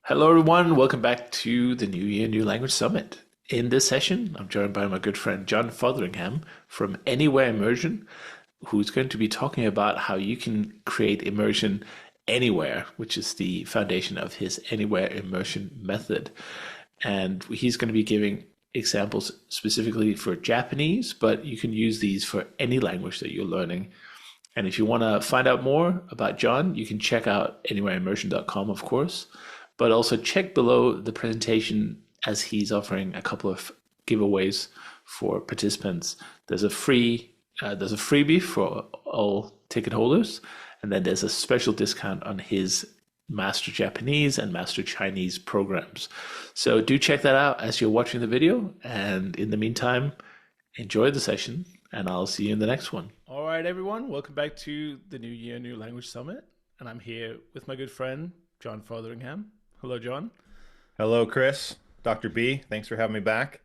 Hello, everyone. Welcome back to the New Year, New Language Summit. In this session, I'm joined by my good friend John Fotheringham from Anywhere Immersion, who's going to be talking about how you can create immersion anywhere, which is the foundation of his Anywhere Immersion method. And he's going to be giving examples specifically for Japanese, but you can use these for any language that you're learning. And if you want to find out more about John, you can check out anywhereimmersion.com, of course, but also check below the presentation as he's offering a couple of giveaways for participants. There's a freebie for all ticket holders, and then there's a special discount on his Master Japanese and Master Chinese programs. So do check that out as you're watching the video. And in the meantime, enjoy the session, and I'll see you in the next one. All right, everyone, welcome back to the New Year, New Language Summit. And I'm here with my good friend, John Fotheringham. Hello, John. Hello, Chris. Dr. B, thanks for having me back.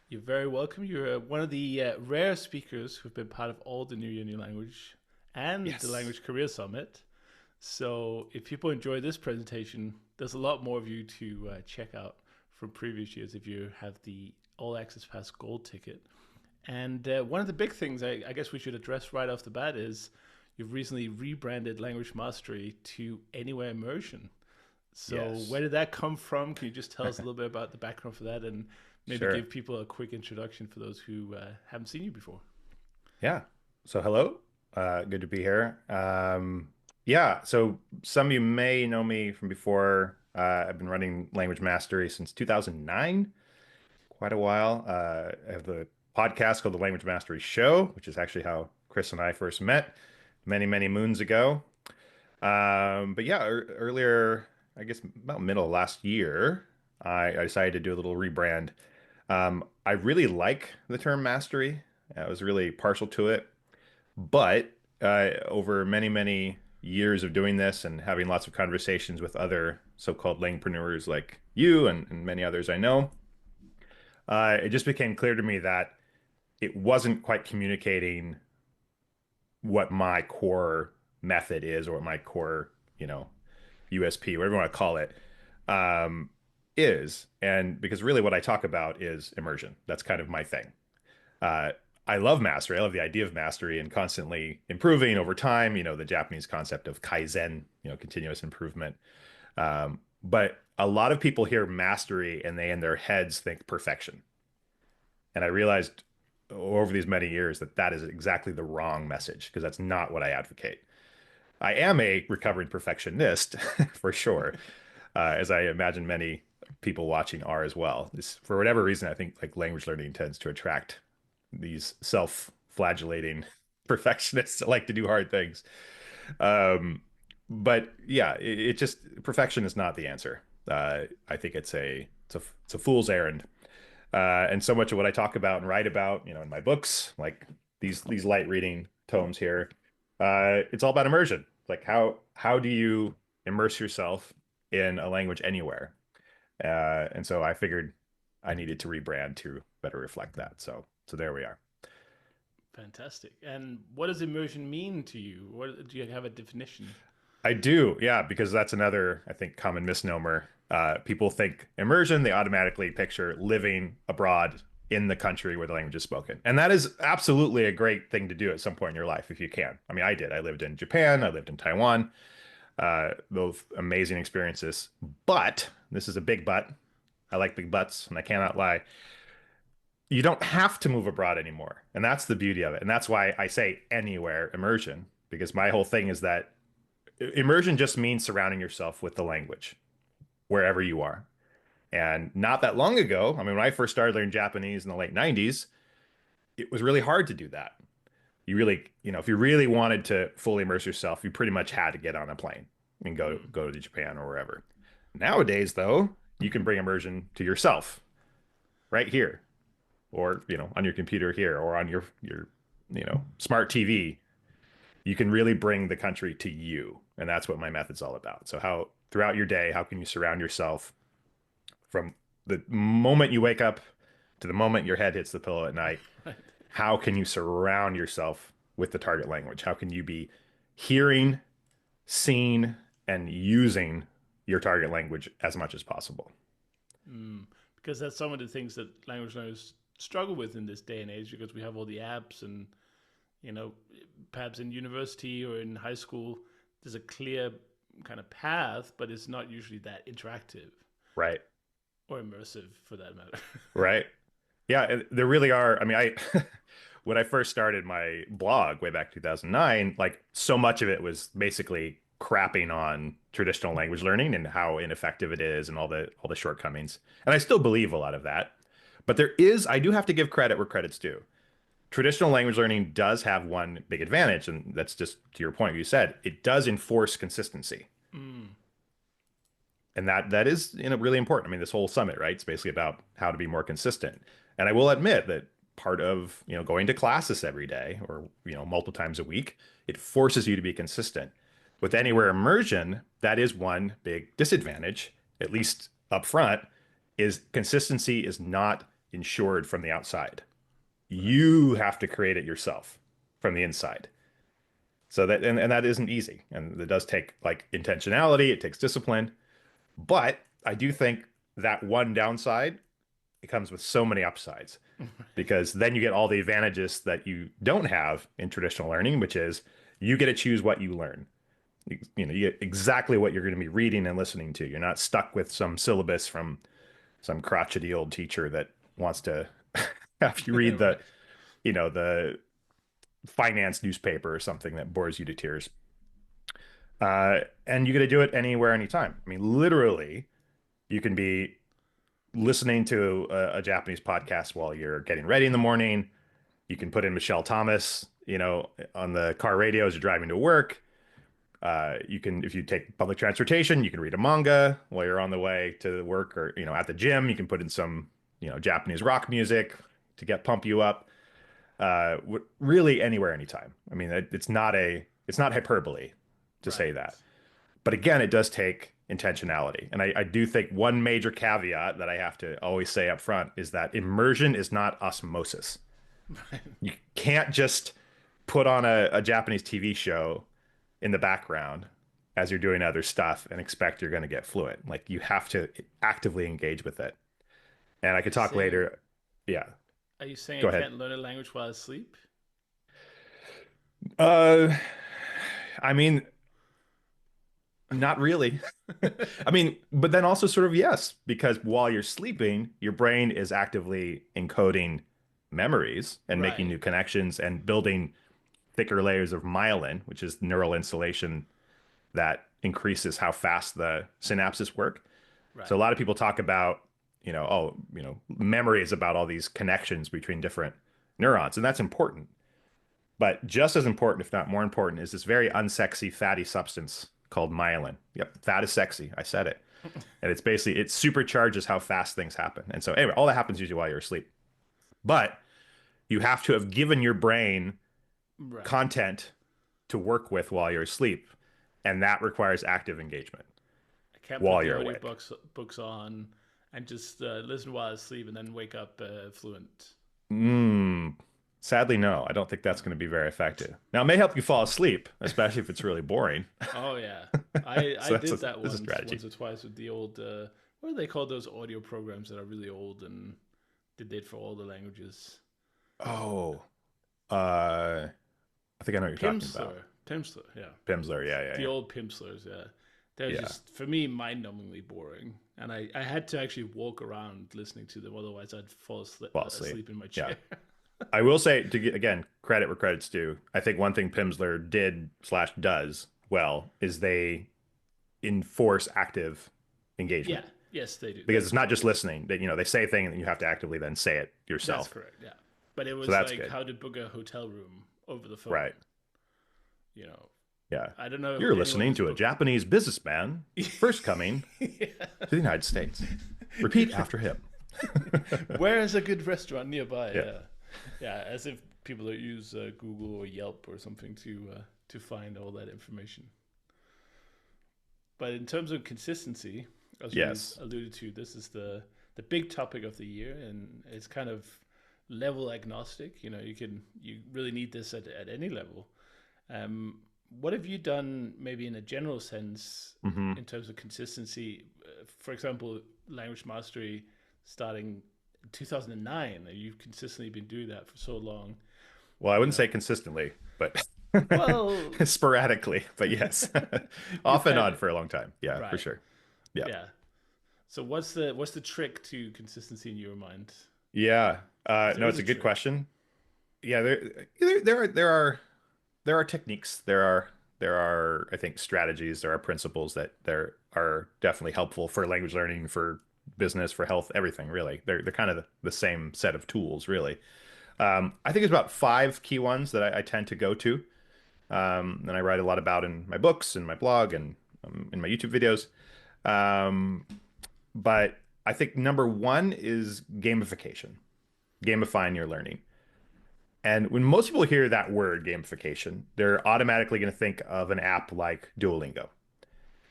You're very welcome. You're one of the rare speakers who've been part of all the New Year, New Language and the Yes. Language Career Summit. So if people enjoy this presentation, there's a lot more of you to check out from previous years if you have the All Access Pass Gold ticket. And one of the big things I guess we should address right off the bat is you've recently rebranded Language Mastery to Anywhere Immersion. So Yes. where did that come from? Can you just tell us a little bit about the background for that and maybe Sure. give people a quick introduction for those who haven't seen you before? Yeah. So, hello. Good to be here. Yeah. So, some of you may know me from before. I've been running Language Mastery since 2009, quite a while. I have the podcast called The Language Mastery Show, which is actually how Chris and I first met many, many moons ago. But yeah, earlier, I guess about middle of last year, I decided to do a little rebrand. I really like the term mastery. I was really partial to it, but over many, many years of doing this and having lots of conversations with other so-called langpreneurs like you and many others I know, it just became clear to me that it wasn't quite communicating what my core method is or what my core, USP, whatever you want to call it, um, is. And because really what I talk about is immersion. That's kind of my thing. Uh, I love mastery. I love the idea of mastery and constantly improving over time. The Japanese concept of kaizen, continuous improvement. But a lot of people hear mastery and they in their heads think perfection. And I realized over these many years that that is exactly the wrong message because that's not what I advocate. I am a recovering perfectionist for sure, as I imagine many people watching are as well. For whatever reason, I think like language learning tends to attract these self-flagellating perfectionists that like to do hard things. Um, but yeah, it just perfection is not the answer. I think it's a fool's errand. And so much of what I talk about and write about, in my books, like these light reading tomes here, it's all about immersion. Like how do you immerse yourself in a language anywhere? And so I figured I needed to rebrand to better reflect that. So there we are. Fantastic. And what does immersion mean to you? What do you have a definition? I do, yeah, because that's another, I think, common misnomer. People think immersion, they automatically picture living abroad in the country where the language is spoken. And that is absolutely a great thing to do at some point in your life if you can. I mean, I did. I lived in Japan, I lived in Taiwan, both amazing experiences. But this is a big but. I like big butts, and I cannot lie. You don't have to move abroad anymore. And that's the beauty of it. And that's why I say anywhere immersion, because my whole thing is that immersion just means surrounding yourself with the language wherever you are. And not that long ago, I mean, when I first started learning Japanese in the late 90s, it was really hard to do that. You really, if you really wanted to fully immerse yourself, you pretty much had to get on a plane and go to Japan or wherever. Nowadays, though, you can bring immersion to yourself right here, or on your computer here, or on your smart TV. You can really bring the country to you, and that's what my method's all about. So how throughout your day, how can you surround yourself from the moment you wake up to the moment your head hits the pillow at night? Right. How can you surround yourself with the target language? How can you be hearing, seeing, and using your target language as much as possible. Because that's some of the things that language learners struggle with in this day and age, because we have all the apps and, you know, perhaps in university or in high school, there's a clear kind of path, but it's not usually that interactive Right. or immersive for that matter. Right. Yeah, there really are. I mean, when I first started my blog way back 2009, like so much of it was basically crapping on traditional language learning and how ineffective it is and all the shortcomings. And I still believe a lot of that. But I do have to give credit where credit's due. Traditional language learning does have one big advantage, and that's just to your point, you said, it does enforce consistency. Mm, And that is, really important. I mean, this whole summit, right? It's basically about how to be more consistent. And I will admit that part of, going to classes every day or, multiple times a week, it forces you to be consistent. With anywhere immersion, that is one big disadvantage, at least up front, is consistency is not ensured from the outside. right. You have to create it yourself from the inside. So and that isn't easy. And it does take like intentionality, it takes discipline. But I do think that one downside, it comes with so many upsides because then you get all the advantages that you don't have in traditional learning, which is you get to choose what you learn. You get exactly what you're going to be reading and listening to. You're not stuck with some syllabus from some crotchety old teacher that wants to have you read Right. the finance newspaper or something that bores you to tears. And you get to do it anywhere, anytime. I mean, literally, you can be listening to a Japanese podcast while you're getting ready in the morning. You can put in Michelle Thomas, on the car radio as you're driving to work. You can, if you take public transportation, you can read a manga while you're on the way to work or, at the gym. You can put in some, Japanese rock music to pump you up. Really anywhere, anytime. I mean, it's not hyperbole to say Right. that. But again, it does take intentionality. And I do think one major caveat that I have to always say up front is that immersion is not osmosis. Right. You can't just put on a Japanese TV show in the background as you're doing other stuff and expect you're going to get fluent. Like you have to actively engage with it. And I could You talk saying later. Yeah, Are you saying I go ahead. can't learn a language while asleep? Uh, I mean, not really. I mean, but then also sort of yes, because while you're sleeping, your brain is actively encoding memories and making Right. new connections and building thicker layers of myelin, which is neural insulation that increases how fast the synapses work. So a Right. lot of people talk about, memory is about all these connections between different neurons, and that's important. But just as important, if not more important, is this very unsexy fatty substance called myelin. Yep, fat is sexy. I said it. And it's basically, it supercharges how fast things happen. And so, anyway, all that happens usually while you're asleep. But you have to have given your brain Right. content to work with while you're asleep. And that requires active engagement I can't put while the you're awake. books on and just listen while I sleep and then wake up fluent. Mm, sadly, no, I don't think that's Uh, going to be very effective. Now, it may help you fall asleep, especially if it's really boring. oh yeah, I So did that that's a strategy. once or twice with the old what do they call those audio programs that are really old and they did for all the languages? Oh, uh, I think I know what you're talking about. Pimsleur, yeah, Pimsleur, yeah, yeah, the yeah. old Pimsleurs, yeah. They're Yeah, just for me mind-numbingly boring, and I had to actually walk around listening to them, otherwise I'd fall fall asleep. asleep in my Yeah. chair. I will say to get again credit where credit's due. I think one thing Pimsleur did slash does well is they enforce active Yeah, engagement yes, they do. because it's not just listening. They say a thing and you have to actively then say it That's yourself. correct. Yeah, but it So was that's like good. how to book a hotel room over the phone. Right. You know, Yeah. I don't know You're anyone listening who's to a booked. Japanese businessman first coming to the United States. Repeat after him. Where is a good restaurant nearby? Yeah. Yeah, yeah, as if people that use Google or Yelp or something to find all that information. But in terms of consistency, as we Yes. alluded to, this is the big topic of the year, and it's kind of level agnostic. You know, you really need this at any level. Um, what have you done, maybe in a general sense, Hmm. in terms of consistency? For example, language mastery starting in 2009. You've consistently been doing that for so long. Well, I You wouldn't say know, consistently, but well, sporadically, but yes, you've off and had on for a long time. Yeah, for right, sure. Yeah. yeah. So what's the trick to consistency in your mind? Yeah. If there No, is it's a a good trick. question. Yeah, there are techniques, there are I think strategies, there are principles that there are definitely helpful for language learning, for business, for health, everything really. They're kind of the same set of tools really. I think it's about five key ones that I tend to go to, and I write a lot about in my books and my blog and in my YouTube videos. Um, but I think number one is gamification, gamifying your learning. And when most people hear that word gamification, they're automatically going to think of an app like Duolingo.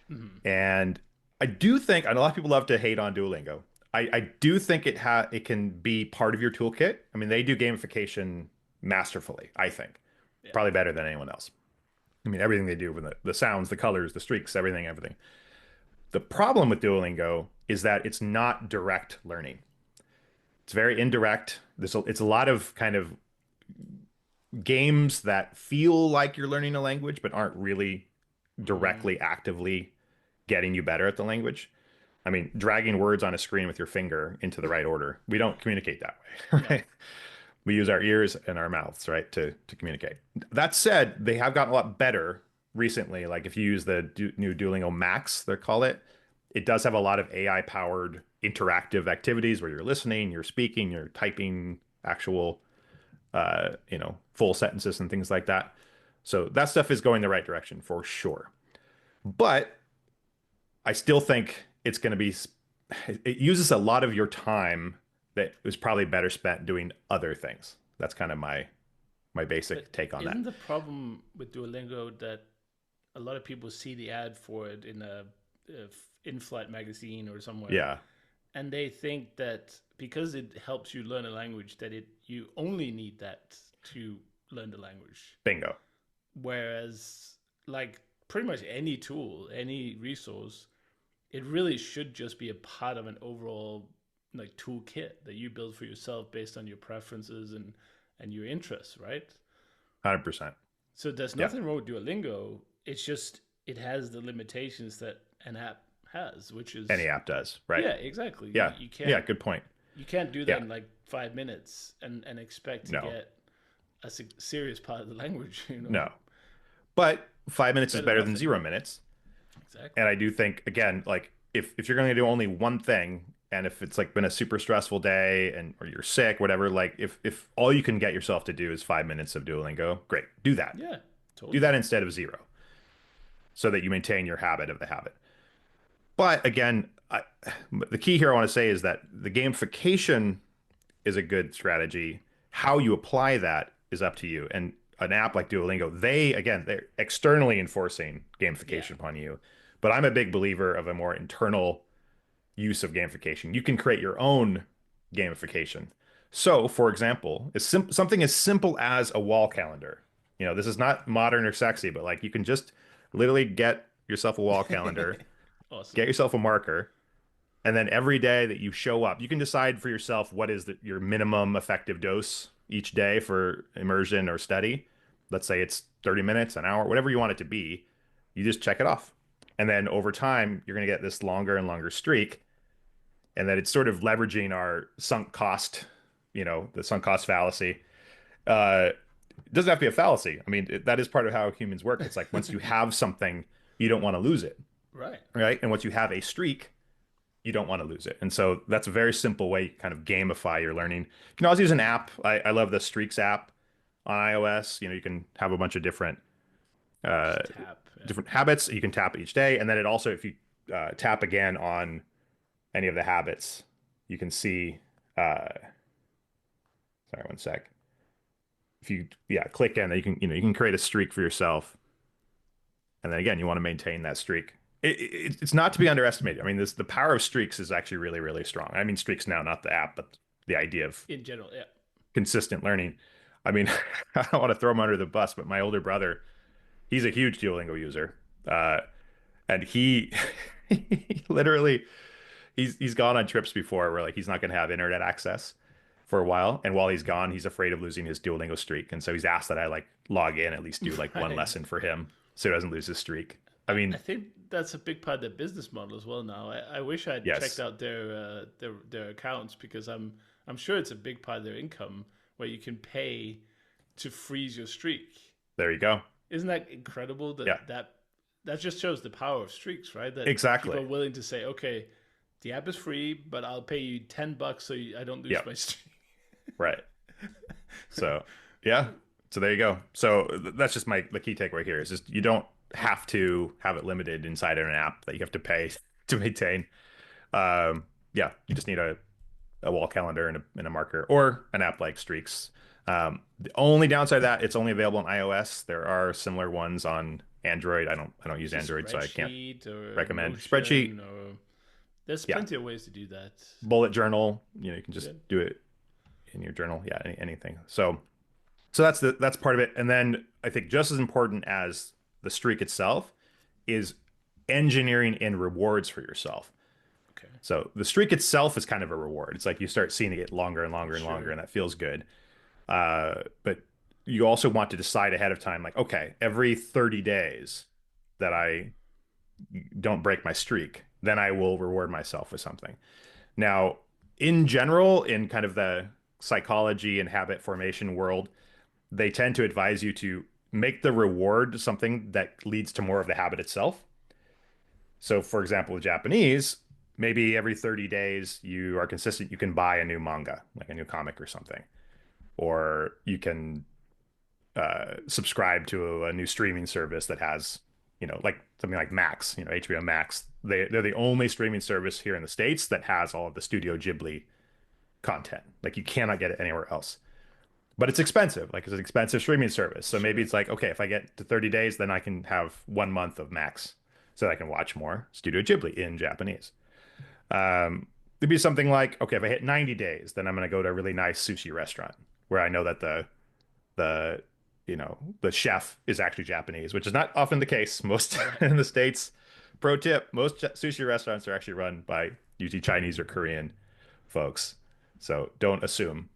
Mhm. And I do think, and a lot of people love to hate on Duolingo. I do think it can be part of your toolkit. I mean, they do gamification masterfully, I think. Yeah. Probably better than anyone else. I mean, everything they do with the sounds, the colors, the streaks, everything, everything. The problem with Duolingo is that it's not direct learning. It's very indirect. It's a lot of kind of games that feel like you're learning a language, but aren't really Mm, directly, actively getting you better at the language. I mean, dragging words on a screen with your finger into the right order. We don't communicate that way, no. right? We use our ears and our mouths, right, to communicate. That said, they have gotten a lot better recently. Like if you use the new Duolingo Max, they call it, it does have a lot of AI powered interactive activities where you're listening, you're speaking, you're typing actual full sentences and things like that. So that stuff is going the right direction for sure. But I still think it's going to be, it uses a lot of your time that was probably better spent doing other things. That's kind of my But basic take on isn't that. the problem with Duolingo that a lot of people see the ad for it in a in-flight magazine or somewhere, Yeah, and they think that because it helps you learn a language, that it you only need that to learn the language. bingo. Whereas, like pretty much any tool, any resource, it really should just be a part of an overall like toolkit that you build for yourself based on your preferences and your interests, right? 100%. So there's Yeah, nothing wrong with Duolingo. It's just it has the limitations that an app has, which any is app does, right? yeah, exactly. You, Yeah, you yeah, can't good point. you can't do that Yeah, in like 5 minutes and expect to no, get a serious part of the language. You know, no. But it's 5 minutes is better than better than nothing. 0 minutes. Exactly. And I do think, again, like if you're going to do only one thing, and if it's like been a super stressful day and or you're sick, whatever, like if all you can get yourself to do is 5 minutes of Duolingo, great, do that. Yeah, Do totally. that instead of zero, so that you maintain your habit of the habit. But again, the key here I want to say is that the gamification is a good strategy. How you apply that is up to you. And an app like Duolingo, they're externally enforcing Yeah. gamification upon you. But I'm a big believer of a more internal use of gamification. You can create your own gamification. So, for example, something as simple as a wall calendar. This is not modern or sexy, but like you can just literally get yourself a wall calendar, Awesome. get yourself a marker, and then every day that you show up, you can decide for yourself what is your minimum effective dose each day for immersion or study. Let's say it's 30 minutes, an hour, whatever you want it to be. You just check it off. And then over time, you're going to get this longer and longer streak. And that it's sort of leveraging our sunk cost, the sunk cost fallacy. It doesn't have to be a fallacy. I mean, that is part of how humans work. It's like once you have something, you don't want to lose it, Right. right? And once you have a streak, you don't want to lose it. And so that's a very simple way you kind of gamify your learning. You can also use an app. I love the Streaks app on iOS. You can have a bunch of uh, Just tap. Yeah. different habits. You can tap each day, and then it also, if you tap again on any of the habits, you can see. Sorry, one sec. If you click in, you can create a streak for yourself, and then again, you want to maintain that streak. It's not to be underestimated. I mean, the power of streaks is actually really, really strong. I mean, streaks now, not the app, but the idea of In general, consistent learning. I mean, I don't want to throw him under the bus, but my older brother, he's a huge Duolingo user. Uh, and he, he literally he's gone on trips before where like he's not going to have internet access for a while, and while he's gone, he's afraid of losing his Duolingo streak, and so he's asked that I like log in at least do like one Right. lesson for him so he doesn't lose his streak. I I mean, think that's a big part of their business model as well now. I wish I'd checked yes, out their accounts because I'm sure it's a big part of their income where you can pay to freeze your streak. there you go. Isn't that incredible Yeah, that just shows the power of streaks, right? That people exactly. are willing to say, okay, the app is free, but I'll pay you $10 so I don't lose Yeah, my streak. right. So yeah, so there you go. So that's just my the key takeaway here is just you don't have to have it limited inside of an app that you have to pay to maintain. Yeah, you just need a wall calendar and a marker or an app like Streaks. The only downside of that it's only available on iOS. There are similar ones on Android. I don't use It's a Android, so I can't spreadsheet or recommend. Spreadsheet, Notion or there's yeah. plenty of ways to do that. Bullet journal, you can just Yeah. do it in your journal. Yeah, anything. So that's part of it. And then I think just as important as the streak itself is engineering in rewards for yourself. Okay. So the streak itself is kind of a reward. It's like you start seeing it longer and longer and longer, Sure. and that feels good. But you also want to decide ahead of time, like, okay, every 30 days that I don't break my streak, then I will reward myself with something. Now, in general, in kind of the psychology and habit formation world, they tend to advise you to make the reward something that leads to more of the habit itself. So, for example, with Japanese, maybe every 30 days you are consistent, you can buy a new manga, like a new comic or something, or you can subscribe to a new streaming service that has, like something like Max, HBO Max. They're the only streaming service here in the States that has all of the Studio Ghibli content. Like you cannot get it anywhere else. But it's expensive. Like it's an expensive streaming service. So maybe Sure. it's like, okay, if I get to 30 days, then I can have 1 month of Max so that I can watch more Studio Ghibli in Japanese. It'd be something like, okay, if I hit 90 days, then I'm going to go to a really nice sushi restaurant where I know that the the chef is actually Japanese, which is not often the case. Most in the States, pro tip, most sushi restaurants are actually run by usually Chinese or Korean folks. So don't assume.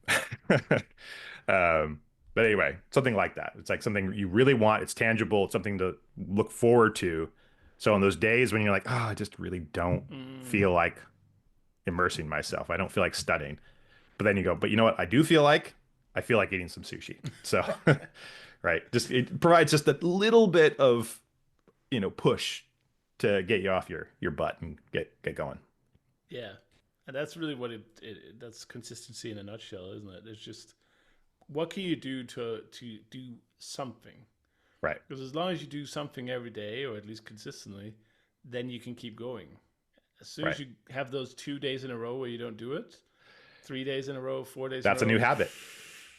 But anyway, something like that. It's like something you really want. It's tangible. It's something to look forward to. So on those days when you're like, oh, I just really don't Mm, feel like immersing myself. I don't feel like studying. But then you go, but you know what? I do feel like I feel like eating some sushi. So, right. Just it provides just a little bit of, push to get you off your butt and get going. yeah. And that's really what that's consistency in a nutshell, isn't it? It's just what can you do to do something? Right. Because as long as you do something every day or at least consistently, then you can keep going. As soon as Right. you have those 2 days in a row where you don't do it, 3 days in a row, 4 days in a That's a new row, habit.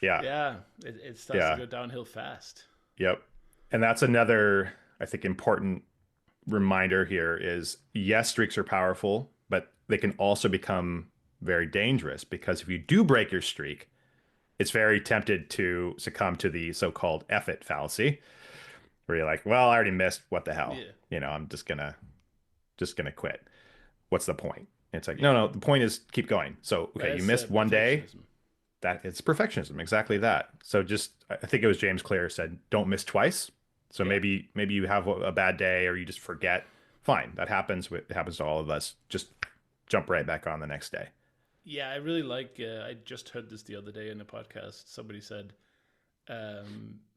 Yeah. yeah, it starts to Yeah. go downhill fast. Yep. And that's another, I think, important reminder here is yes, streaks are powerful, but they can also become very dangerous because if you do break your streak, it's very tempted to succumb to the so-called F it fallacy, where you're like, well, I already missed. What the hell? Yeah, I'm just gonna quit. What's the point? And it's like, no, yeah. no, the point is keep going. So, okay, you That's missed one day. perfectionism. That it's perfectionism, exactly that. So just, I think it was James Clear said, don't miss twice. So Yeah, maybe you have a bad day or you just forget. Fine, that happens. It happens to all of us. Just jump right back on the next day. yeah. I really like. I just heard this the other day in a podcast. Somebody said,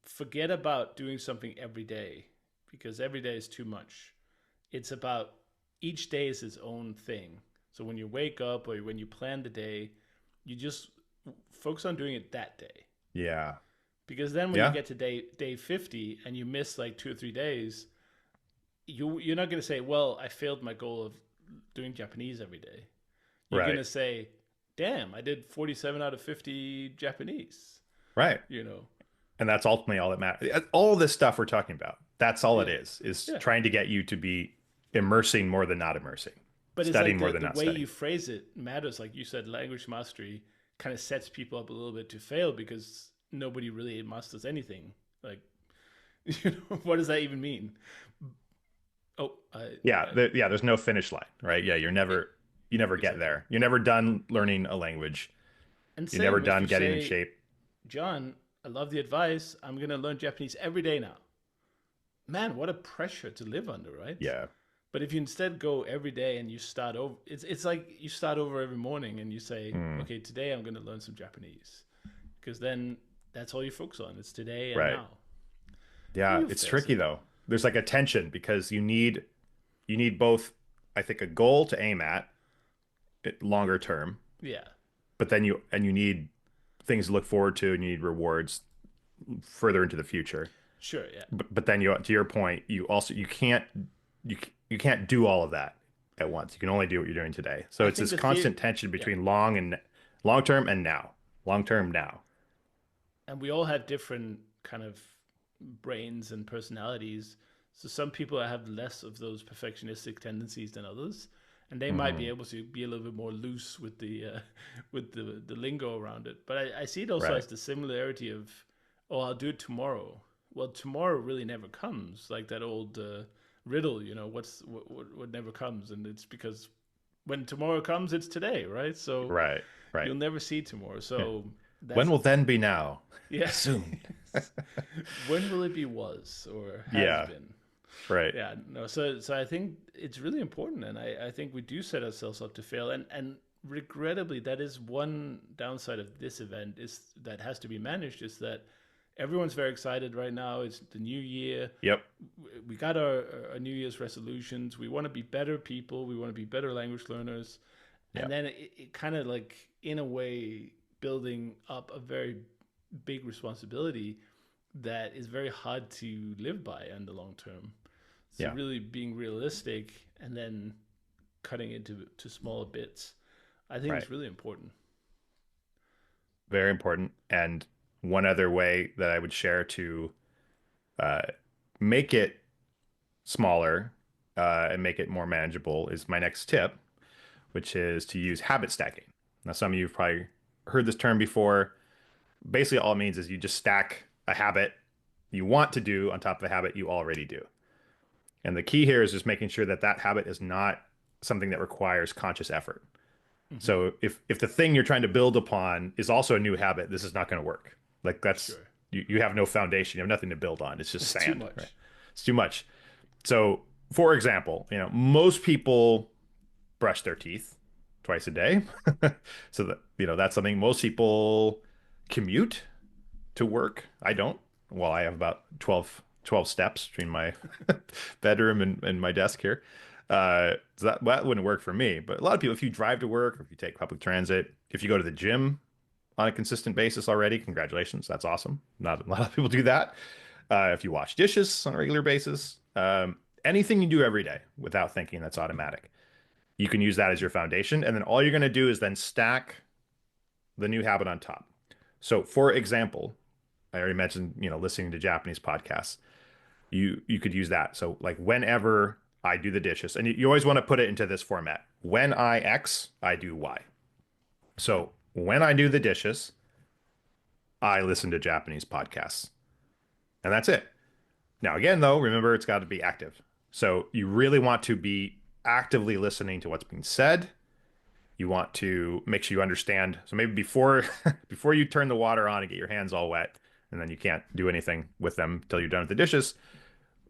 "Forget about doing something every day because every day is too much. It's about each day is its own thing. So when you wake up or when you plan the day, you just focus on doing it that day. Yeah, Because then when you yeah, get to day 50 and you miss like 2 or 3 days, you're not going to say, "Well, I failed my goal of doing Japanese every day." You're going right, to say, "Damn, I did 47 out of 50 Japanese." right. You know. And that's ultimately all that matters. All this stuff we're talking about, that's all it Yeah. is Yeah. trying to get you to be immersing more than not immersing, But it's studying like more than the not way studying. you phrase it matters. Like you said, language mastery kind of sets people up a little bit to fail because nobody really masters anything. Like What does that even mean? Oh, Yeah, yeah, there's no finish line, right? Yeah, it, you never get exactly. there. You're never done learning a language. And You're never same if done you getting in say, shape. John, I love the advice. I'm going to learn Japanese every day now. Man, what a pressure to live under, right? Yeah. But if you instead go every day and you start over, it's like you start over every morning and you say, Mm, okay, today I'm going to learn some Japanese, because then that's all you focus on. It's today and right. now. How do Yeah, you it's feel, tricky Sid? though. There's like a tension because you need both, I think, a goal to aim at longer term, Yeah, but then you need things to look forward to and you need rewards further into the future. sure, yeah. But then you to your point, you also you can't do all of that at once. You can only do what you're doing today. So I it's think this the theory, constant tension yeah, between long term and now. Long term now. and we all have different kind of brains and personalities. So some people have less of those perfectionistic tendencies than others, and they might be Hmm. able to be a little bit more loose with the with the lingo around it. But I see it also Right. as the similarity of, oh, I'll do it tomorrow. Well, tomorrow really never comes, like that old riddle. What never comes, and it's because when tomorrow comes, it's today, right? So Right. Right. you'll never see tomorrow. Yeah. So When that's will then be now? yeah. Soon. When will it be was or has Yeah. been? Right. Yeah, no. So I think it's really important, and I think we do set ourselves up to fail, and regrettably, that is one downside of this event is that has to be managed. Is that everyone's very excited right now. It's the new year. Yep. We got our New Year's resolutions. We want to be better people. We want to be better language learners, and Yeah. then it kind of like in a way building up a very big responsibility that is very hard to live by in the long term. So Yeah. really being realistic and then cutting into to smaller bits, I think Right. is really important. Very important. And one other way that I would share to uh, make it smaller and make it more manageable is my next tip, which is to use habit stacking. Now, some of you have probably heard this term before. Basically, all it means is you just stack a habit you want to do on top of a habit you already do. And the key here is just making sure that that habit is not something that requires conscious effort. Mm-hmm. So if the thing you're trying to build upon is also a new habit, this is not going to work. Like that's Sure. you have no foundation, you have nothing to build on. It's just It's too sand, right? much. It's too much. So, for example, most people brush their teeth twice a day. So that, that's something most people commute to work. I don't. Well, I have about 12 steps between my bedroom and my desk here. So that wouldn't work for me. But a lot of people, if you drive to work, or if you take public transit, if you go to the gym on a consistent basis already, congratulations. That's awesome. Not a lot of people do that. If you wash dishes on a regular basis, anything you do every day without thinking, that's automatic. You can use that as your foundation. And then all you're going to do is then stack the new habit on top. So, for example, I already mentioned, listening to Japanese podcasts. You could use that. So like whenever I do the dishes, and you always want to put it into this format. When I X, I do Y. So when I do the dishes, I listen to Japanese podcasts. And that's it. Now again though, remember it's got to be active. So you really want to be actively listening to what's being said. You want to make sure you understand. So maybe before before you turn the water on and get your hands all wet, and then you can't do anything with them until you're done with the dishes,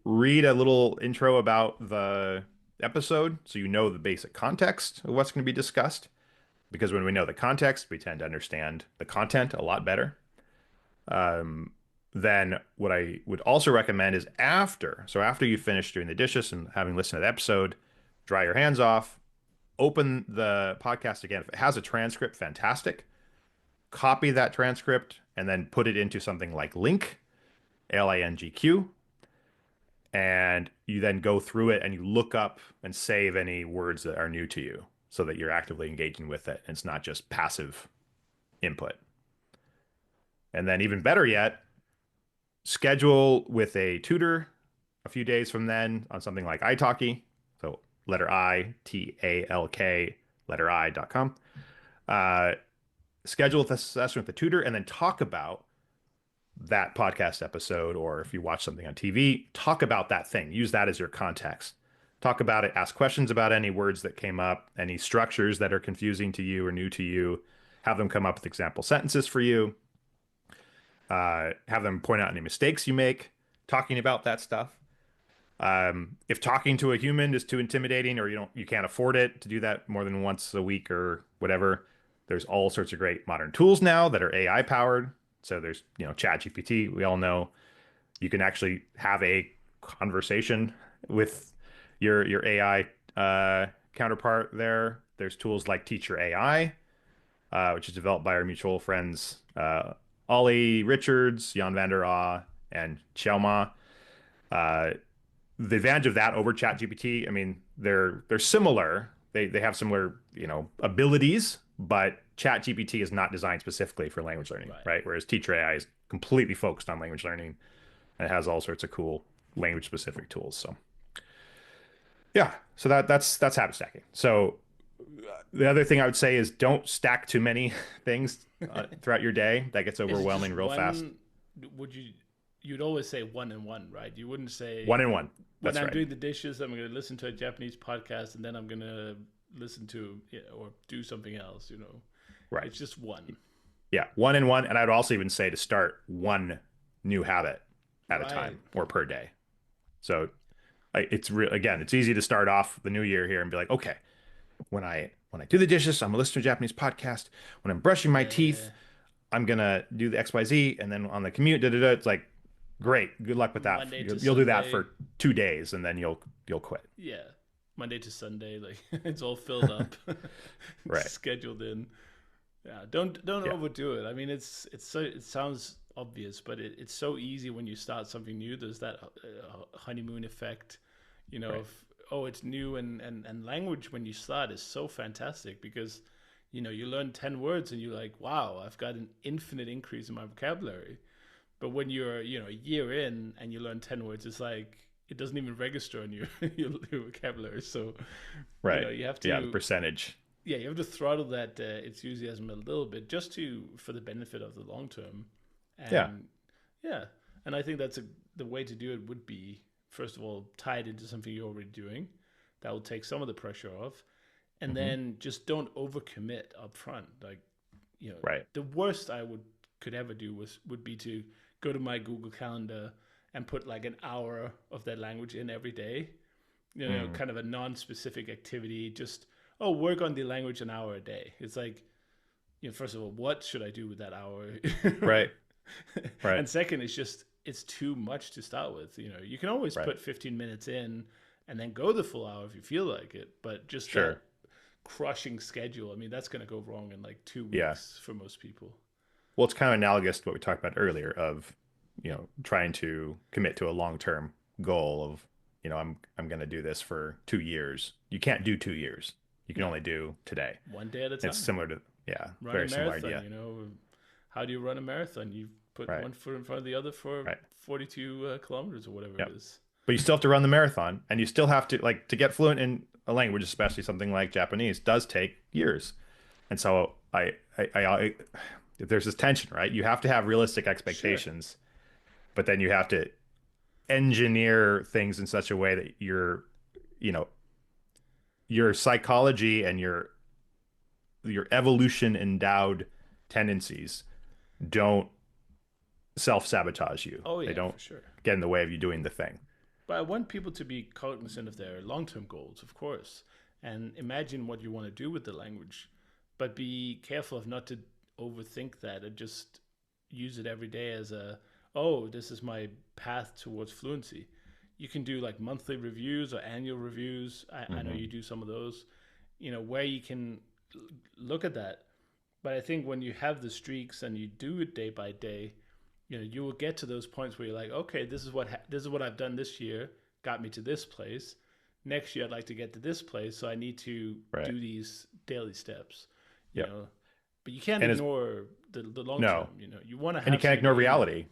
read a little intro about the episode so you know the basic context of what's going to be discussed. Because when we know the context, we tend to understand the content a lot better. Then what I would also recommend is after you finish doing the dishes and having listened to the episode, dry your hands off, open the podcast again. If it has a transcript, fantastic. Copy that transcript and then put it into something like Link, LINGQ, and you then go through it and you look up and save any words that are new to you so that you're actively engaging with it. And it's not just passive input. And then even better yet, schedule with a tutor a few days from then on something like italki. So letter I, TALK, letter I.com. Uh, schedule the session with the tutor and then talk about that podcast episode, or if you watch something on TV, talk about that thing. Use that as your context. Talk about it, ask questions about any words that came up, any structures that are confusing to you or new to you. Have them come up with example sentences for you. Have them point out any mistakes you make talking about that stuff. If talking to a human is too intimidating or you can't afford it to do that more than once a week or whatever, there's all sorts of great modern tools now that are AI powered. So there's, ChatGPT, we all know. You can actually have a conversation with your AI counterpart there. There's tools like Teacher AI, which is developed by our mutual friends Ollie Richards, Jan van der Aa, and Xiaoma. Uh, the advantage of that over ChatGPT, I mean, they're similar. They have similar, abilities, but ChatGPT is not designed specifically for language learning, Right. right? Whereas Teacher AI is completely focused on language learning and it has all sorts of cool language specific tools. So yeah, so that's habit stacking. So the other thing I would say is don't stack too many things throughout your day. That gets Is it just overwhelming real fast. one? Would you? You'd always say one and one, right? You wouldn't say One in one. when That's I'm right. doing the dishes, I'm going to listen to a Japanese podcast, and then I'm going to listen to or do something else. Right. It's just one, Yeah, one in one. And I'd also even say to start one new habit at a right? time or per day. So it's real again, it's easy to start off the new year here and be like, okay, when I do the dishes, I'm gonna listen to a Japanese podcast. When I'm brushing my teeth, Yeah, I'm gonna do the XYZ, and then on the commute, da da da. It's like, great, good luck with that. Monday to You'll do that Sunday. for 2 days, and then you'll quit. Yeah, Monday to Sunday, like it's all filled up, Right. scheduled in. Yeah, don't Yeah. overdo it. I mean, it's so it sounds obvious, but it's so easy when you start something new. There's that honeymoon effect, Right. of it's new and language when you start is so fantastic because you learn 10 words and you're like, wow, I've got an infinite increase in my vocabulary. But when you're a year in and you learn 10 words, it's like it doesn't even register on your your vocabulary. So Right. you have Yeah. The to percentage. yeah, you have to throttle that enthusiasm a little bit just to for the benefit of the long term. Yeah. And yeah, and I think the way to do it would be first of all tie it into something you're already doing. That will take some of the pressure off, and Hmm. then just don't overcommit up front. Like Right. the worst I could ever do would be to go to my Google Calendar and put like an hour of that language in every day. Mm. Kind of a non-specific activity. Just work on the language an hour a day. It's like first of all, what should I do with that hour? Right. Right. And second, it's too much to start with. You can always Right. put 15 minutes in and then go the full hour if you feel like it. But just that Sure. crushing schedule, I mean, that's going to go wrong in like two Yeah. weeks for most people. Well, it's kind of analogous to what we talked about earlier of, trying to commit to a long-term goal of, I'm going to do this for 2 years. You can't do 2 years. You can No, only do today. one day at a It's time. similar to, yeah, Run a very similar marathon. idea. How do you run a marathon? You put Right. one foot in front of the other for Right. 42 kilometers or whatever it Yep. is. But you still have to run the marathon and you still have to like to get fluent in a language, especially something like Japanese, does take years. And so there's this tension, right? You have to have realistic Sure. expectations, but then you have to engineer things in such a way that you know, your psychology and your evolution endowed tendencies don't self-sabotage you. Oh They yeah, don't for sure. get in the way of you doing the thing. But I want people to be cognizant of their long-term goals, of course, and imagine what you want to do with the language, but be careful of not to overthink that and just use it every day as this is my path towards fluency. You can do like monthly reviews or annual reviews. I know Hmm. you do some of those, where you can look at that. But I think when you have the streaks and you do it day by day, you will get to those points where you're like, okay, this is what I've done this year, got me to this place. Next year, I'd like to get to this place, so I need to Right. do these daily steps. You Yep. know, but you can't And it's ignore the long no, term. You want to and you have can't something ignore aim at. reality.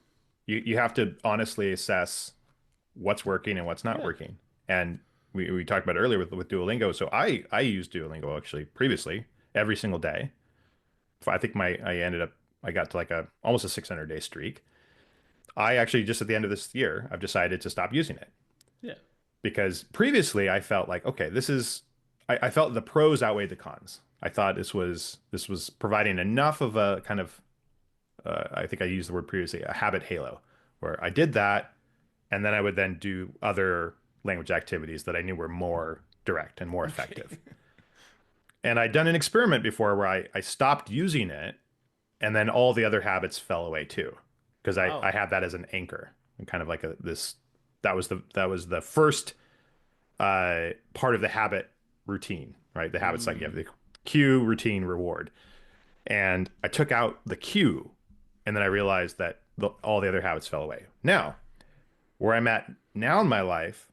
You have to honestly assess what's working and what's not Yeah, working. And we talked about earlier with Duolingo. So I used Duolingo actually previously every single day. I think I got to like a almost a 600 day streak. I actually just at the end of this year, I've decided to stop using it Yeah. because previously I felt like, okay, I felt the pros outweighed the cons. I thought this was providing enough of a kind of I think I used the word previously, a habit halo, where I did that and then I would then do other language activities that I knew were more direct and more Okay. effective. And I'd done an experiment before where I stopped using it and then all the other habits fell away too. Because I Wow. had that as an anchor and kind of like a this that was the first part of the habit routine, right? The habits like you have Mm. the cue, routine, reward. And I took out the cue and then I realized that all the other habits fell away. Now, where I'm at now in my life,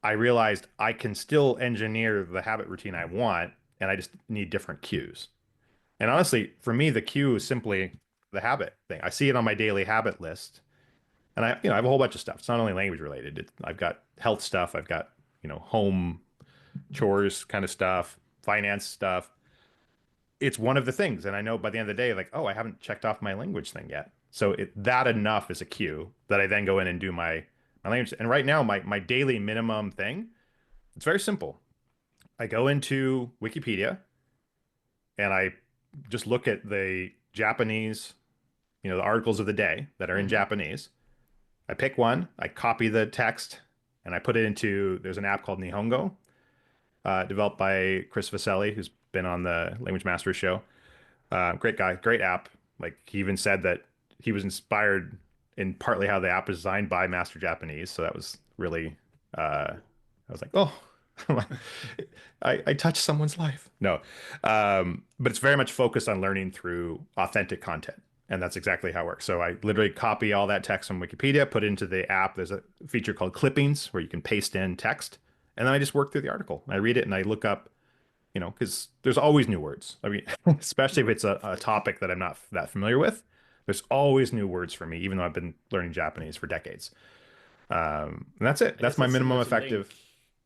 I realized I can still engineer the habit routine I want, and I just need different cues. And honestly, for me, the cue is simply the habit thing. I see it on my daily habit list, and I have a whole bunch of stuff. It's not only language related. I've got health stuff. I've got, home chores kind of stuff, finance stuff. It's one of the things, and I know by the end of the day, like, oh, I haven't checked off my language thing yet. So that enough is a cue that I then go in and do my language. And right now, my daily minimum thing, it's very simple. I go into Wikipedia and I just look at the Japanese, the articles of the day that are in Hmm. Japanese. I pick one, I copy the text, and I put it into, there's an app called Nihongo, developed by Chris Vaselli, who's been on the Language Masters show. Great guy, great app. Like he even said that he was inspired in partly how the app was designed by Master Japanese. So that was really, Cool. I was like, oh, I touched someone's life. No, but it's very much focused on learning through authentic content. And that's exactly how it works. So I literally copy all that text from Wikipedia, put it into the app. There's a feature called clippings where you can paste in text. And then I just work through the article. I read it and I look up, because there's always new words. I mean, especially if it's a topic that I'm not that familiar with, there's always new words for me, even though I've been learning Japanese for decades. And that's it. I guess That's my that's minimum similar to Link, effective.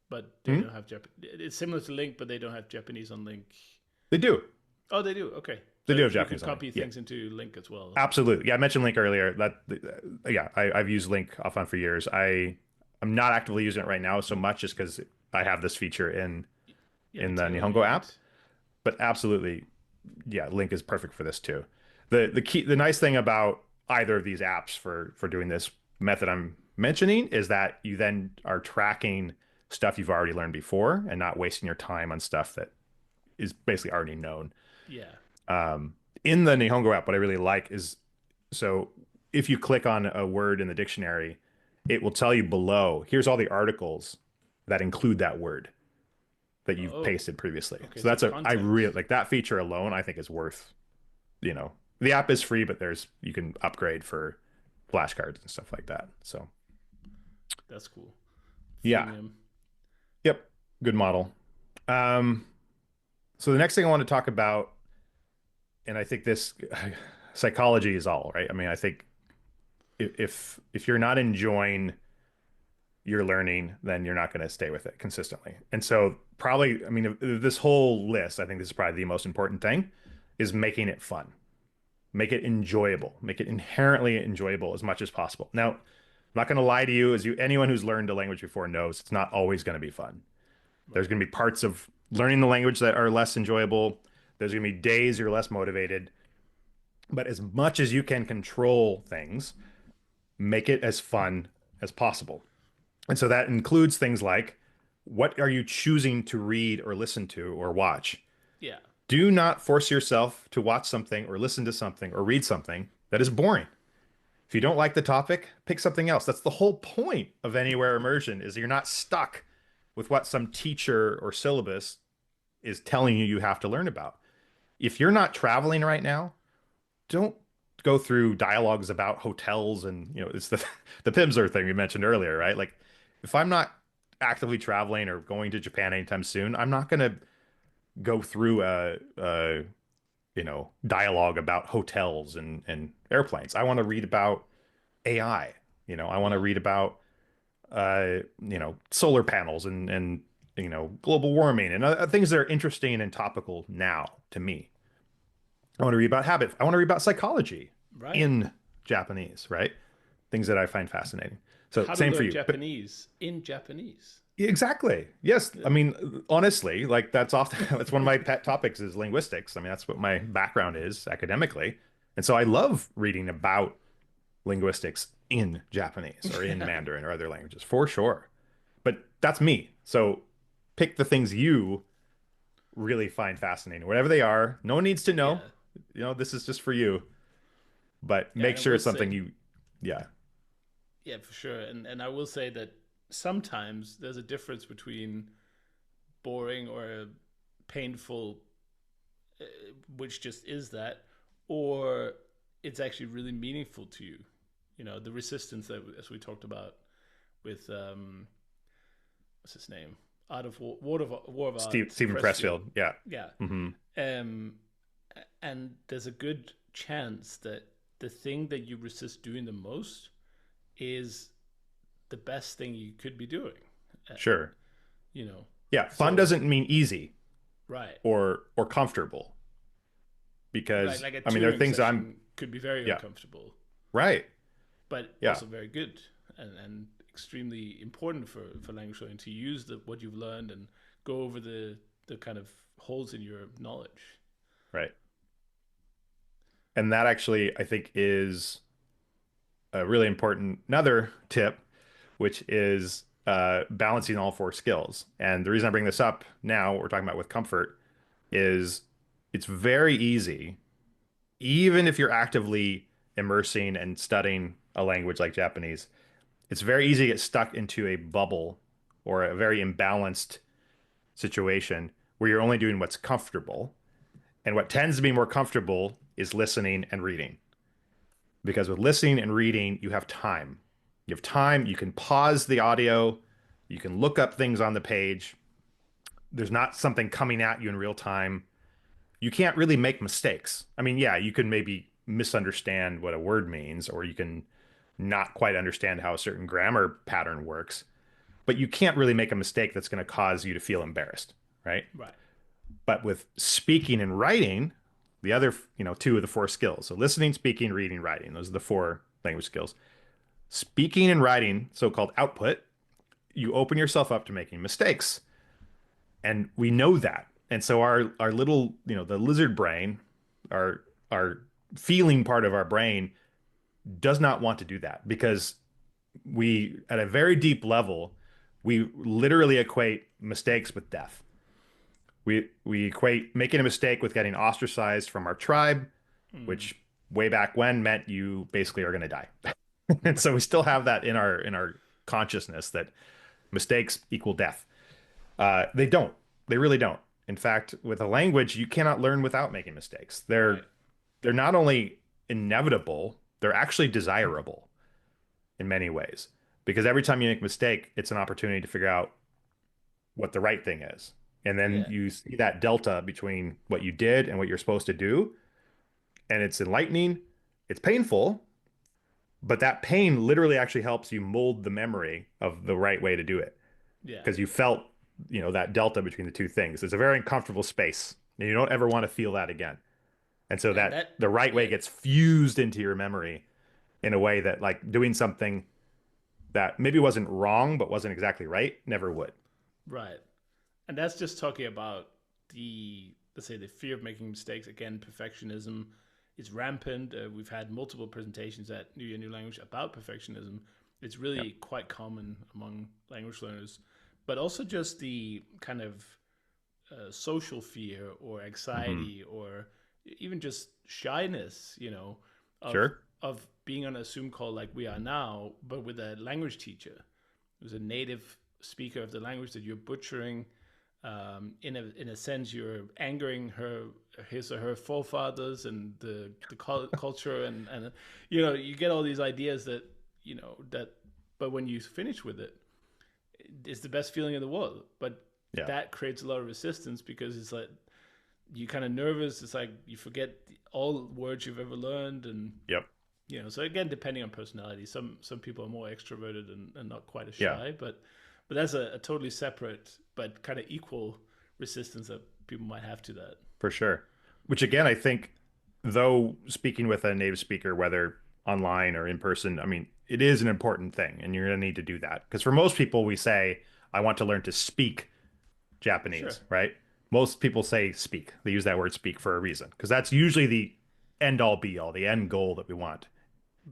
but they Hmm? don't have It's similar to Link, but they don't have Japanese on Link. They do. Oh, they do. Okay, They so do have you can Japanese on it. copy Yeah, things into Link as well. absolutely. Yeah, I mentioned Link earlier. Yeah, I've used Link off on for years. I'm not actively using it right now so much just because I have this feature in Yeah, me in the too. Nihongo And app. But absolutely, yeah, Link is perfect for this too. The nice thing about either of these apps for doing this method I'm mentioning is that you then are tracking stuff you've already learned before and not wasting your time on stuff that is basically already known. yeah. In the Nihongo app, what I really like is so if you click on a word in the dictionary, it will tell you below, here's all the articles that include that word that you've Oh, pasted previously. okay. So So I content. really like that feature alone, I think is worth, the app is free, but you can upgrade for flashcards and stuff like that. So That's cool. yeah. Freemium. Yep. Good model. Um, so the next thing I want to talk about, and I think this psychology is all, right? I mean, I think if you're not enjoying your learning, then you're not going to stay with it consistently. And so probably, I mean, this whole list, I think this is probably the most important thing is making it fun. Make it enjoyable, make it inherently enjoyable as much as possible. Now, I'm not going to lie to you, anyone who's learned a language before knows it's not always going to be fun. There's Right. going to be parts of learning the language that are less enjoyable. There's going to be days you're less motivated. But as much as you can control things, make it as fun as possible. And so that includes things like what are you choosing to read or listen to or watch? Yeah. Do not force yourself to watch something or listen to something or read something that is boring. If you don't like the topic, pick something else. That's the whole point of anywhere immersion is you're not stuck with what some teacher or syllabus is telling you have to learn about. If you're not traveling right now, don't go through dialogues about hotels and, it's the Pimsleur thing we mentioned earlier, right? Like if I'm not actively traveling or going to Japan anytime soon, I'm not going to go through dialogue about hotels and airplanes. I want to read about AI. I want to Yeah. read about solar panels and global warming and things that are interesting and topical now to me. I want to read about habits. I want to read about psychology Right. in Japanese, right? things that I find fascinating. So How to same for learn you. But Japanese in Japanese. exactly. Yes. I mean, honestly, like that's often that's one of my pet topics is linguistics. I mean, that's what my background is academically. And so I love reading about linguistics in Japanese or in Mandarin or other languages for sure. But that's me. So pick the things you really find fascinating, whatever they are. No one needs to know. Yeah. This is just for you, but Yeah, make and I sure will it's something say, you, yeah, yeah, for sure. And I will say that sometimes there's a difference between boring or painful, uh, which just is that, or it's actually really meaningful to you. You know, the resistance that, as we talked about with what's his name, Art of War of Art, Stephen Pressfield. Pressfield. Yeah. Yeah, Hmm. um, and there's a good chance that the thing that you resist doing the most is the best thing you could be doing. Uh, Sure. you know, Yeah. Fun so doesn't mean easy right, or comfortable right, because like a I mean, there are tutoring things I'm, session could be very yeah, uncomfortable, right. but Yeah. also very good and extremely important for language learning to use what you've learned and go over the kind of holes in your knowledge. Right. And that actually, I think, is a really important another tip, which is balancing all four skills. And the reason I bring this up now, what we're talking about with comfort, is it's very easy, even if you're actively immersing and studying a language like Japanese, it's very easy to get stuck into a bubble or a very imbalanced situation where you're only doing what's comfortable. And what Yeah, tends to be more comfortable is listening and reading. Because with listening and reading, you have time. You have time, you can pause the audio, you can look up things on the page. There's not something coming at you in real time. You can't really make mistakes. I mean, yeah, you can maybe misunderstand what a word means, or you can not quite understand how a certain grammar pattern works, but you can't really make a mistake that's going to cause you to feel embarrassed, right? right. But with speaking and writing, the other, two of the four skills. So listening, speaking, reading, writing. Those are the four language skills. Speaking and writing, so-called output, you open yourself up to making mistakes. And we know that. And so our little, the lizard brain, our feeling part of our brain does not want to do that because we at a very deep level, we literally equate mistakes with death. We equate making a mistake with getting ostracized from our tribe, Mm, which way back when meant you basically are going to die. And so we still have that in our consciousness that mistakes equal death. They don't. They really don't. In fact, with a language, you cannot learn without making mistakes. right. They're not only inevitable, they're actually desirable in many ways. Because every time you make a mistake, it's an opportunity to figure out what the right thing is. And then Yeah, you see that delta between what you did and what you're supposed to do. And it's enlightening, it's painful, but that pain literally actually helps you mold the memory of the right way to do it yeah, because you felt, that delta between the two things. It's a very uncomfortable space, and you don't ever want to feel that again. And so and that that the right way yeah, gets fused into your memory in a way that like doing something that maybe wasn't wrong but wasn't exactly right never would. right. And that's just talking about the, let's say, the fear of making mistakes. Again, perfectionism is rampant. We've had multiple presentations at New Year New Language about perfectionism. It's Yep. really quite common among language learners, but also just the kind of social fear or Hmm. anxiety or even just shyness, of Sure. being on a Zoom call like we are now, but with a language teacher who's a native speaker of the language that you're butchering. In a sense, you're angering his or her forefathers and the culture, and you get all these ideas that that, but when you finish with it, it's the best feeling in the world. But Yeah. that creates a lot of resistance because it's like you kind of nervous. It's like you forget all words you've ever learned, and Yep. so again, depending on personality, some people are more extroverted and not quite as Yeah, shy, but that's a totally separate but kind of equal resistance that people might have to that. for sure. Which again, I think, though speaking with a native speaker, whether online or in person, I mean, it is an important thing, and you're going to need to do that. Because for most people, we say, I want to learn to speak Sure. Japanese, right? Most people say speak. They use that word speak for a reason, because that's usually the end all be all, the end goal that we want.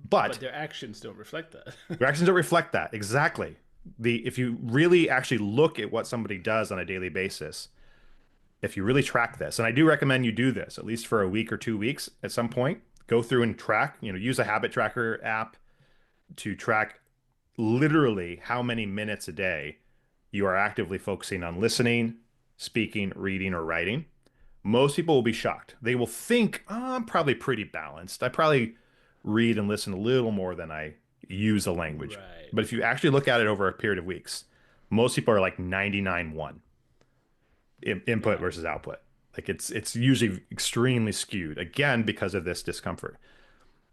But But their actions don't reflect that. your actions don't reflect that. Exactly. If you really actually look at what somebody does on a daily basis, if you really track this, and I do recommend you do this at least for a week or 2 weeks at some point, go through and track, use a habit tracker app to track literally how many minutes a day you are actively focusing on listening, speaking, reading, or writing. Most people will be shocked. They will think, oh, I'm probably pretty balanced. I probably read and listen a little more than I use a language. Right. But if you actually look at it over a period of weeks, most people are like 99-1 input Wow. versus output. Like it's usually extremely skewed again because of this discomfort.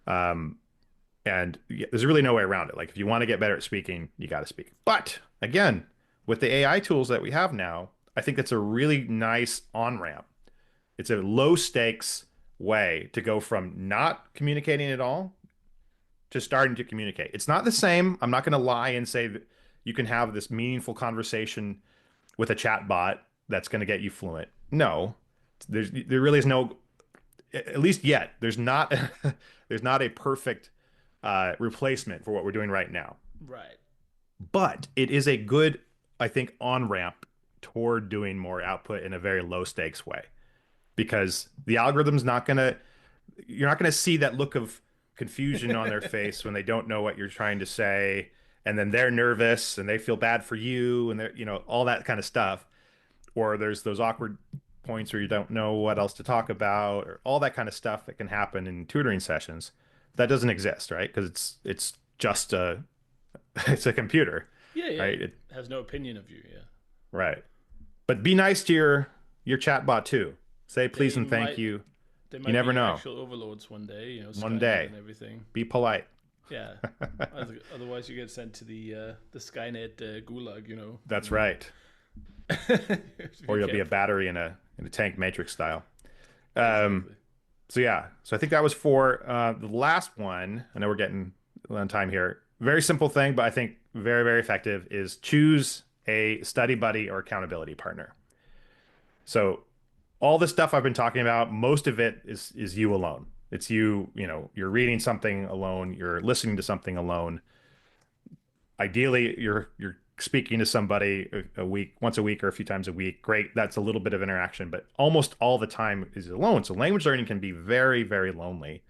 And there's really no way around it. Like if you want to get better at speaking, you got to speak. But again, with the AI tools that we have now, I think that's a really nice on-ramp. It's a low stakes way to go from not communicating at all to starting to communicate. It's not the same. I'm not going to lie and say that you can have this meaningful conversation with a chat bot that's going to get you fluent. No, there really is no, at least yet, there's not a perfect replacement for what we're doing right now. Right. But it is a good, I think, on ramp toward doing more output in a very low stakes way because the algorithm's not going to, you're not going to see that look of confusion on their face when they don't know what you're trying to say. And then they're nervous and they feel bad for you and they're, all that kind of stuff. Or there's those awkward points where you don't know what else to talk about or all that kind of stuff that can happen in tutoring sessions. That doesn't exist, right? Because it's just a it's a computer, Yeah, yeah. right? It has no opinion of you. Yeah. Right. But be nice to your chatbot too. Say please They and thank might you. they You might be never your know. actual overlords one day, One Skynet day, and everything. be polite. Yeah. Otherwise, you get sent to the Skynet gulag. That's right. Or Be you'll be a careful. battery in a tank matrix style. Um, Exactly. so yeah. So I think that was for the last one. I know we're getting on time here. Very simple thing, but I think very, very effective is choose a study buddy or accountability partner. So all the stuff I've been talking about, most of it is you alone. It's you, you're reading something alone, you're listening to something alone. Ideally, you're speaking to somebody once a week or a few times a week. Great, that's a little bit of interaction, but almost all the time is alone. So language learning can be very, very lonely,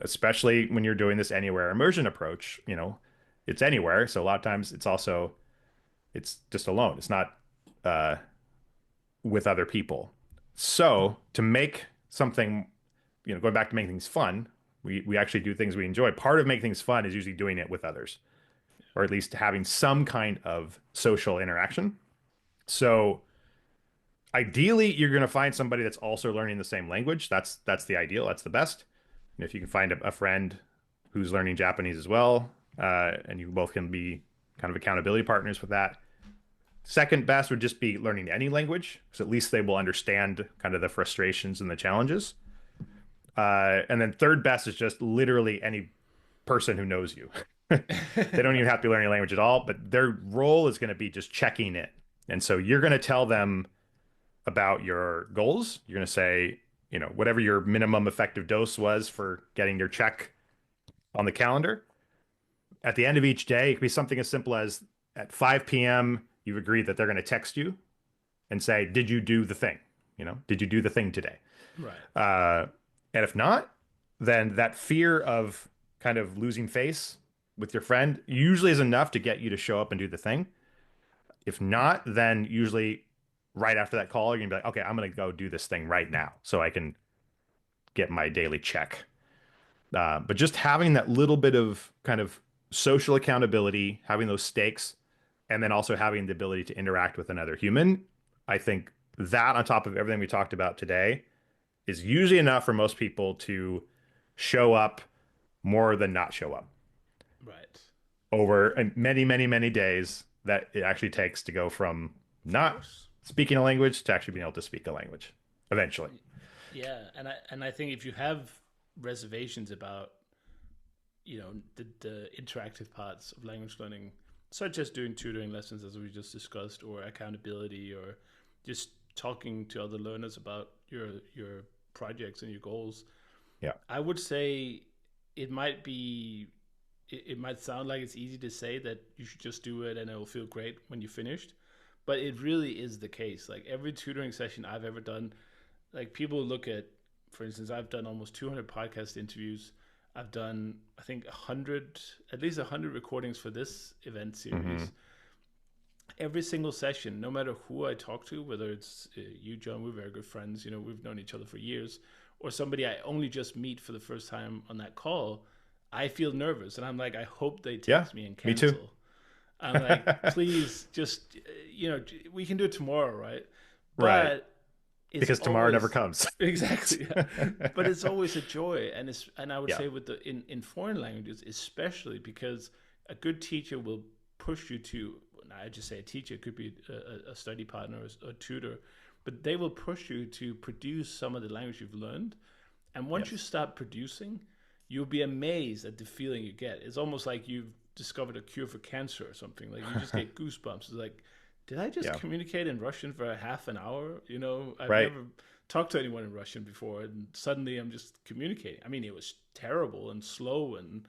especially when you're doing this anywhere immersion approach. It's anywhere. So a lot of times it's just alone. It's not uh, with other people. So to make something, going back to making things fun, we actually do things we enjoy. Part of making things fun is usually doing it with others, or at least having some kind of social interaction. So ideally, you're going to find somebody that's also learning the same language. That's the ideal. That's the best. And if you can find a friend who's learning Japanese as well, and you both can be kind of accountability partners with that. Second best would just be learning any language, because at least they will understand kind of the frustrations and the challenges. And then third best is just literally any person who knows you. They don't even have to learn your language at all, but their role is going to be just checking it. And so you're going to tell them about your goals. You're going to say, whatever your minimum effective dose was for getting your check on the calendar. At the end of each day, it could be something as simple as at 5 p.m., you've agreed that they're going to text you and say, did you do the thing? Did you do the thing today? Right. Uh, and if not, then that fear of kind of losing face with your friend usually is enough to get you to show up and do the thing. If not, then usually right after that call, you're gonna be like, okay, I'm gonna go do this thing right now so I can get my daily check. But just having that little bit of kind of social accountability, having those stakes, and then also having the ability to interact with another human, I think that on top of everything we talked about today is usually enough for most people to show up more than not show up Right. over many, many, many days that it actually takes to go from Of not course. speaking a language to actually being able to speak a language eventually. Yeah, and I think if you have reservations about the interactive parts of language learning, such as doing tutoring lessons, as we just discussed, or accountability, or just talking to other learners about your projects and your goals. Yeah. I would say it might be it might sound like it's easy to say that you should just do it and it will feel great when you're finished, but it really is the case. Like every tutoring session I've ever done, like people look at, for instance, I've done almost 200 podcast interviews. I've done, I think, 100, at least 100 recordings for this event Hmm. series. Every single session, no matter who I talk to, whether it's you, John, we're very good friends, we've known each other for years, or somebody I only just meet for the first time on that call, I feel nervous. And I'm like, I hope they Yeah, text me and me too. cancel. I'm like, please just, we can do it tomorrow, right? Right. But it's Because tomorrow never always comes. exactly, yeah. But it's always a joy, and I would Yeah. say with the in foreign languages, especially because a good teacher will push you to. I just say a teacher, it could be a study partner or a tutor, but they will push you to produce some of the language you've learned. And once you Yes. start producing, you'll be amazed at the feeling you get. It's almost like you've discovered a cure for cancer or something. Like you just get goosebumps. It's like, did I just Yeah. communicate in Russian for a half an hour? I've Right. never talked to anyone in Russian before, and suddenly I'm just communicating. I mean, it was terrible and slow and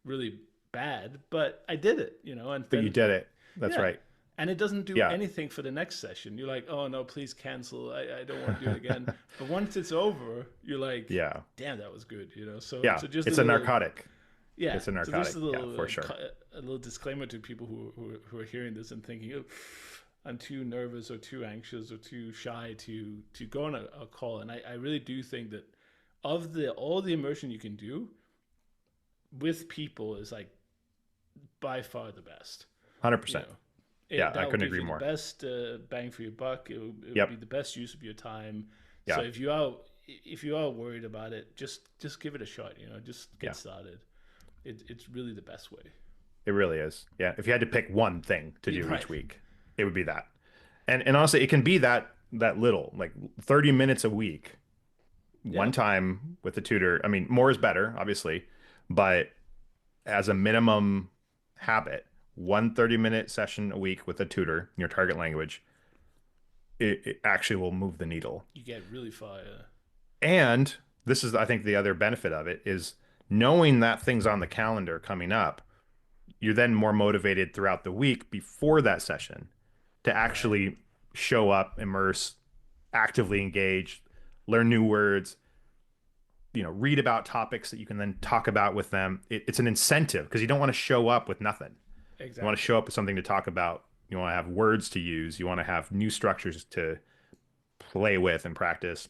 really bad, but I did it, and But you then did it. That's yeah. right. And it doesn't do Yeah. anything for the next session. You're like, oh no, please cancel. I don't want to do it again. But once it's over, you're like, Yeah. damn, that was good. So Yeah. so just a It's a little narcotic. yeah. It's a So just narcotic. Yeah, for sure. a little disclaimer to people who are hearing this and thinking, oh, I'm too nervous or too anxious or too shy to go on a call. And I really do think that of the all the immersion you can do with people is like by far the best. You 100%. know, Yeah, I that will couldn't give agree you the more. best bang for your buck. It will be Yep. the best use of your time. So Yeah. if you are worried about it, just give it a shot. Just get Yeah. started. It's really the best way. It really is. Yeah. If you had to pick one thing to do Right. each week, it would be that. And honestly, it can be that little, like 30 minutes a week, one Yeah. time with a tutor. I mean, more is better, obviously, but as a minimum habit, one 30-minute session a week with a tutor in your target language, it actually will move the needle. You get really far. And this is, I think, the other benefit of it is knowing that thing's on the calendar coming up, you're then more motivated throughout the week before that session to Right. actually show up, immerse, actively engage, learn new words, read about topics that you can then talk about with them. It's an incentive because you don't want to show up with nothing. You want to Exactly. show up with something to talk about. You want to have words to use. You want to have new structures to play with and practice.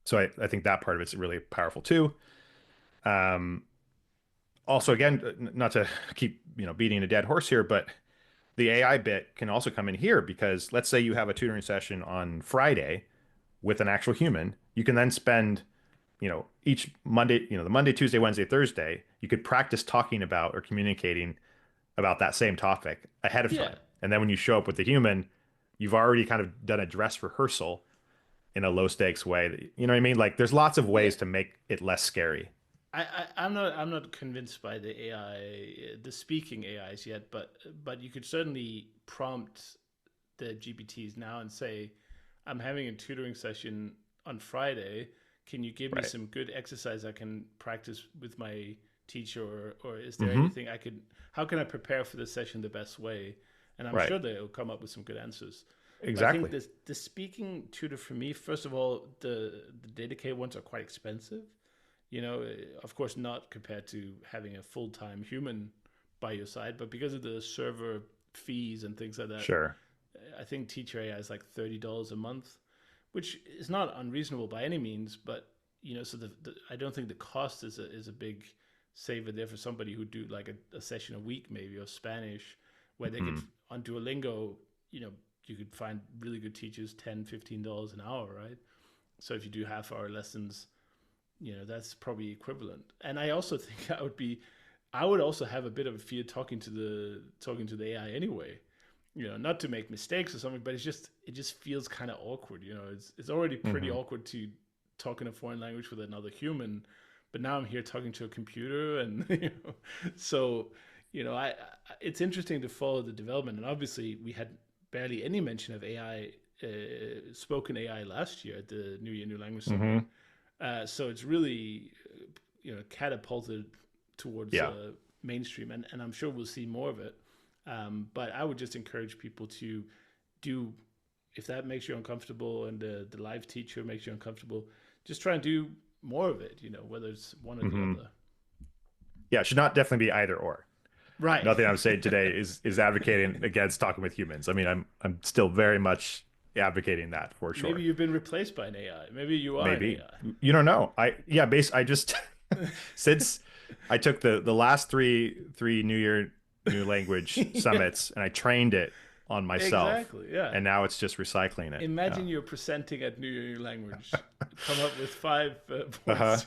So I think that part of it's really powerful too. Um, Also, again, not to keep beating a dead horse here, but the AI bit can also come in here because let's say you have a tutoring session on Friday with an actual human, you can then spend each Monday, the Monday, Tuesday, Wednesday, Thursday, you could practice talking about or communicating about that same topic ahead of Yeah. time. And then when you show up with the human, you've already kind of done a dress rehearsal in a low stakes way. You know what I mean? Like there's lots of Yeah. ways to make it less scary. I'm not convinced by the AI, the speaking AIs yet, but you could certainly prompt the GPTs now and say, I'm having a tutoring session on Friday. Can you give me Right. some good exercise I can practice with my teacher, or is there Hmm. anything I could? How can I prepare for this session the best way? And I'm Right. sure they'll come up with some good answers. But I think Exactly. this the speaking tutor for me, first of all, the dedicated ones are quite expensive. Of course, not compared to having a full time human by your side, but because of the server fees and things like that, Sure. I think Teacher AI is like $30 a month, which is not unreasonable by any means. But so I don't think the cost is a big saver there for somebody who do like a session a week maybe or Spanish, where they could Hmm. on Duolingo, you know, you could find really good teachers $10, $15 an hour, right? So if you do half hour lessons, that's probably equivalent. And I also think I would also have a bit of a fear talking to the AI anyway. Not to make mistakes or something, but it just feels kind of awkward. It's already pretty Hmm. awkward to talk in a foreign language with another human, but now I'm here talking to a computer, and so it's interesting to follow the development. And obviously, we had barely any mention of AI, spoken AI last year at the New Year New Language Summit. So it's really catapulted towards mainstream, and I'm sure we'll see more of it. But I would just encourage people to do, if that makes you uncomfortable and the live teacher makes you uncomfortable, just try and do more of it, whether it's one or the other. Yeah, it should not definitely be either or. Right. Nothing I'm saying today is advocating against talking with humans. I mean, I'm still very much advocating that for sure. Maybe you've been replaced by an AI. Maybe you are an AI. You don't know. I just since I took the last three New Year New Language summits and I trained it on myself. Exactly. Yeah. And now it's just recycling it. Imagine you're presenting at New Year New Language. Come up with 5 points.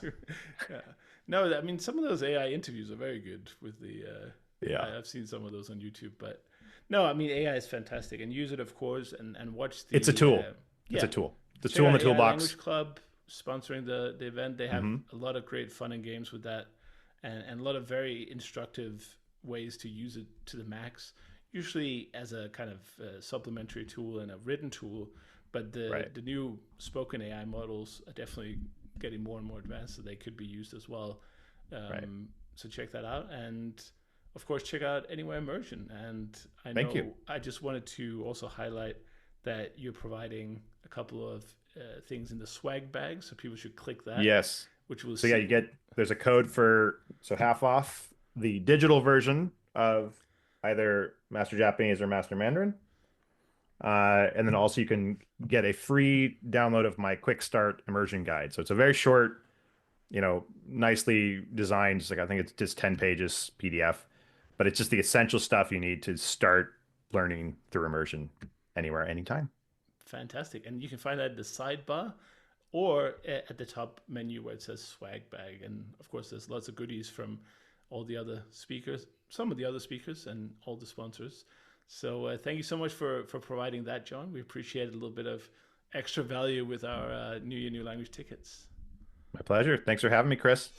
Yeah. No, I mean, some of those AI interviews are very good with the. I've seen some of those on YouTube, but no, I mean, AI is fantastic, and use it, of course, and watch the. It's a tool. It's a tool. The tool in the toolbox. Language Club sponsoring the event. They have a lot of great fun and games with that, and a lot of very instructive ways to use it to the max. Usually as a kind of supplementary tool and a written tool, but the new spoken AI models are definitely getting more and more advanced, so they could be used as well. So check that out, and of course check out Anywhere Immersion. And I know I just wanted to also highlight that you're providing a couple of things in the swag bag, so people should click that. Yes. Which will there's a code for half off the digital version of either Master Japanese or Master Mandarin. And then also you can get a free download of my quick start immersion guide. So it's a very short, nicely designed, I think it's just 10 pages PDF, but it's just the essential stuff you need to start learning through immersion anywhere, anytime. Fantastic. And you can find that at the sidebar or at the top menu where it says swag bag. And of course, there's lots of goodies from all the other speakers, some of the other speakers, and all the sponsors. So thank you so much for providing that, John. We appreciate a little bit of extra value with our New Year New Language tickets. My pleasure. Thanks for having me, Chris.